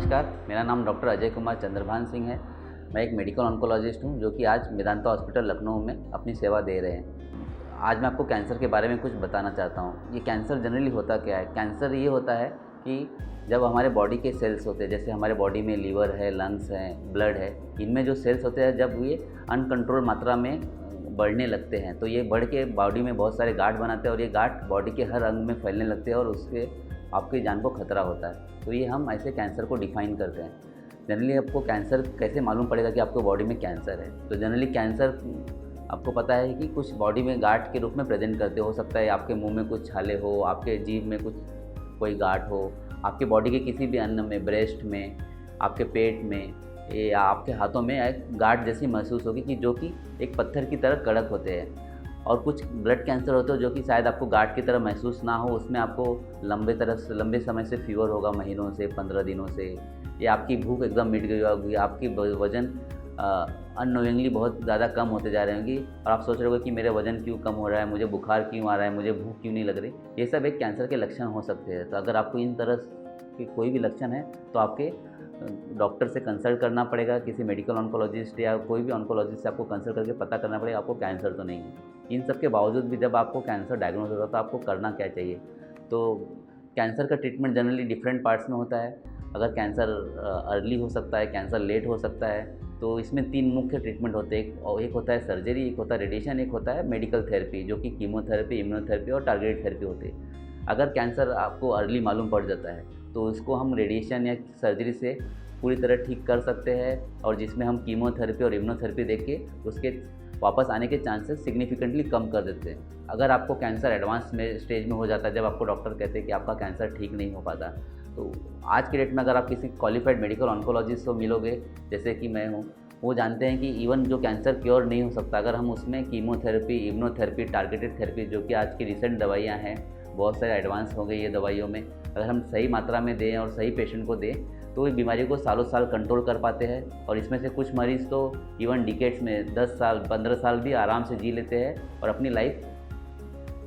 नमस्कार, मेरा नाम डॉक्टर अजय कुमार चंद्रभान सिंह है। मैं एक मेडिकल ऑन्कोलॉजिस्ट हूँ जो कि आज मेदांता हॉस्पिटल लखनऊ में अपनी सेवा दे रहे हैं। आज मैं आपको कैंसर के बारे में कुछ बताना चाहता हूँ। ये कैंसर जनरली होता क्या है? कैंसर ये होता है कि जब हमारे बॉडी के सेल्स होते हैं, जैसे हमारे बॉडी में लीवर है, लंग्स हैं, ब्लड है, इनमें जो सेल्स होते हैं जब ये अनकंट्रोल मात्रा में बढ़ने लगते हैं तो ये बढ़ के बॉडी में बहुत सारे गांठ बनाते हैं और ये गांठ बॉडी के हर अंग में फैलने लगते हैं और उससे आपकी जान को खतरा होता है। तो ये हम ऐसे कैंसर को डिफ़ाइन करते हैं। जनरली आपको कैंसर कैसे मालूम पड़ेगा कि आपको बॉडी में कैंसर है? तो जनरली कैंसर आपको पता है कि कुछ बॉडी में गांठ के रूप में प्रेजेंट करते हो सकता है आपके मुंह में कुछ छाले हो, आपके जीभ में कुछ कोई गांठ हो, आपके बॉडी के किसी भी अंग में, ब्रेस्ट में, आपके पेट में या आपके हाथों में एक गांठ जैसी महसूस होगी कि जो कि एक पत्थर की तरह कड़क होते हैं। और कुछ ब्लड कैंसर होते हो जो कि शायद आपको गांठ की तरह महसूस ना हो, उसमें आपको लंबे समय से फीवर होगा, महीनों से, 15 दिनों से, या आपकी भूख एकदम मिट गई होगी, आपकी वज़न अननोइंगली बहुत ज़्यादा कम होते जा रहे होंगी और आप सोच रहे होगे कि मेरा वज़न क्यों कम हो रहा है, मुझे बुखार क्यों आ रहा है, मुझे भूख क्यों नहीं लग रही। ये सब एक कैंसर के लक्षण हो सकते हैं। तो अगर आपको इन तरह के कोई भी लक्षण है तो आपके डॉक्टर से कंसल्ट करना पड़ेगा, किसी मेडिकल ऑन्कोलॉजिस्ट या कोई भी ऑन्कोलॉजिस्ट से आपको कंसल्ट करके पता करना पड़ेगा आपको कैंसर तो नहीं है। इन सब के बावजूद भी जब आपको कैंसर डायग्नोज होता है तो आपको करना क्या चाहिए? तो कैंसर का ट्रीटमेंट जनरली डिफरेंट पार्ट्स में होता है। अगर कैंसर अर्ली हो सकता है, कैंसर लेट हो सकता है, तो इसमें 3 मुख्य ट्रीटमेंट होते हैं। एक होता है सर्जरी, एक होता है रेडिएशन, एक होता है मेडिकल थेरेपी जो कि कीमोथेरेपी, इम्यूनोथेरेपी और टारगेटेड थेरेपी होती है। अगर कैंसर आपको अर्ली मालूम पड़ जाता है तो उसको हम रेडिएशन या सर्जरी से पूरी तरह ठीक कर सकते हैं और जिसमें हम कीमोथेरेपी और इम्यूनोथेरेपी देके उसके वापस आने के चांसेस सिग्निफिकेंटली कम कर देते हैं। अगर आपको कैंसर एडवांस में स्टेज में हो जाता है, जब आपको डॉक्टर कहते हैं कि आपका कैंसर ठीक नहीं हो पाता, तो आज के डेट में अगर आप किसी क्वालिफाइड मेडिकल ऑन्कोलॉजिस्ट को मिलोगे, जैसे कि मैं हूँ, वो जानते हैं कि इवन जो कैंसर क्योर नहीं हो सकता, अगर हम उसमें कीमोथेरेपी, इम्यूनोथेरेपी, टारगेटेड थेरेपी जो कि आज की रिसेंट दवाइयाँ हैं, बहुत सारे एडवांस हो गई ये दवाइयों में, अगर हम सही मात्रा में दें और सही पेशेंट को दें तो इस बीमारी को सालों साल कंट्रोल कर पाते हैं। और इसमें से कुछ मरीज़ तो इवन डिकेड्स में 10 साल, 15 साल भी आराम से जी लेते हैं और अपनी लाइफ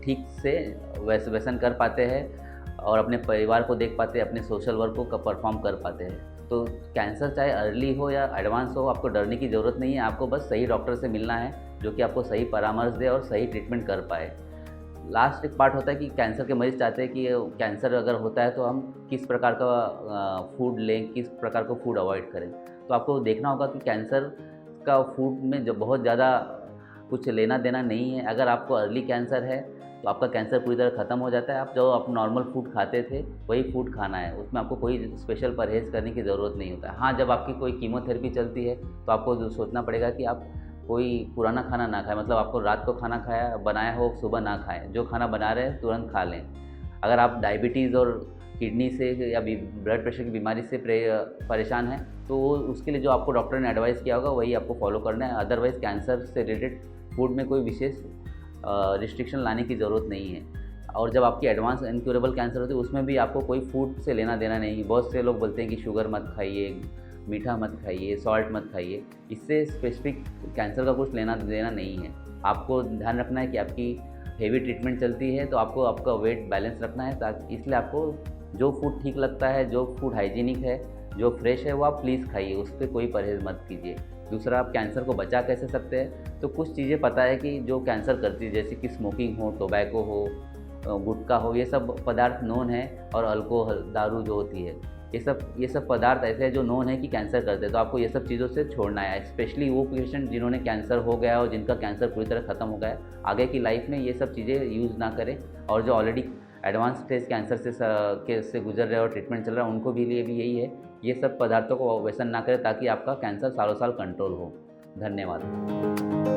ठीक से व्यसन कर पाते हैं और अपने परिवार को देख पाते हैं, अपने सोशल वर्क को परफॉर्म कर पाते हैं। तो कैंसर चाहे अर्ली हो या एडवांस हो, आपको डरने की ज़रूरत नहीं है। आपको बस सही डॉक्टर से मिलना है जो कि आपको सही परामर्श दे और सही ट्रीटमेंट कर पाए। लास्ट एक पार्ट होता है कि कैंसर के मरीज़ चाहते हैं कि कैंसर अगर होता है तो हम किस प्रकार का फूड लें, किस प्रकार का फूड अवॉइड करें। तो आपको देखना होगा कि कैंसर का फूड में जो बहुत ज़्यादा कुछ लेना देना नहीं है। अगर आपको अर्ली कैंसर है तो आपका कैंसर पूरी तरह ख़त्म हो जाता है। आप जो आप नॉर्मल फूड खाते थे वही फूड खाना है, उसमें आपको कोई स्पेशल परहेज़ करने की ज़रूरत नहीं होता है। हाँ, जब आपकी कोई कीमोथेरेपी चलती है तो आपको सोचना पड़ेगा कि आप कोई पुराना खाना ना खाएं, मतलब आपको रात को खाना खाया बनाया हो सुबह ना खाएं, जो खाना बना रहे हैं तुरंत खा लें। अगर आप डायबिटीज़ और किडनी से या ब्लड प्रेशर की बीमारी से परेशान हैं तो उसके लिए जो आपको डॉक्टर ने एडवाइस किया होगा वही आपको फॉलो करना है। अदरवाइज़ कैंसर से रिलेटेड फूड में कोई विशेष रिस्ट्रिक्शन लाने की ज़रूरत नहीं है। और जब आपकी एडवांस इनक्योरेबल कैंसर होती है उसमें भी आपको कोई फूड से लेना देना नहीं है। बहुत से लोग बोलते हैं कि शुगर मत खाइए, मीठा मत खाइए, सॉल्ट मत खाइए, इससे स्पेसिफिक कैंसर का कुछ लेना देना नहीं है। आपको ध्यान रखना है कि आपकी हेवी ट्रीटमेंट चलती है तो आपको आपका वेट बैलेंस रखना है, ताकि इसलिए आपको जो फूड ठीक लगता है, जो फूड हाइजीनिक है, जो फ्रेश है वो आप प्लीज़ खाइए, उस पर कोई परहेज़ मत कीजिए। दूसरा, आप कैंसर को बचा कैसे सकते हैं? तो कुछ चीज़ें पता है कि जो कैंसर करती है, जैसे कि स्मोकिंग हो, टोबैको हो, गुटखा हो, ये सब पदार्थ नोन है। और अल्कोहल, दारू जो होती है, ये सब पदार्थ ऐसे हैं जो नोन है कि कैंसर करते हैं। तो आपको ये सब चीज़ों से छोड़ना है, स्पेशली वो पेशेंट जिन्होंने कैंसर हो गया और जिनका कैंसर पूरी तरह ख़त्म हो गया है, आगे की लाइफ में ये सब चीज़ें यूज़ ना करें। और जो ऑलरेडी एडवांस स्टेज कैंसर से गुजर रहे और ट्रीटमेंट चल रहा है उनको भी लिए भी यही है, ये सब पदार्थों को व्यसन ना करें ताकि आपका कैंसर सालों साल कंट्रोल हो। धन्यवाद।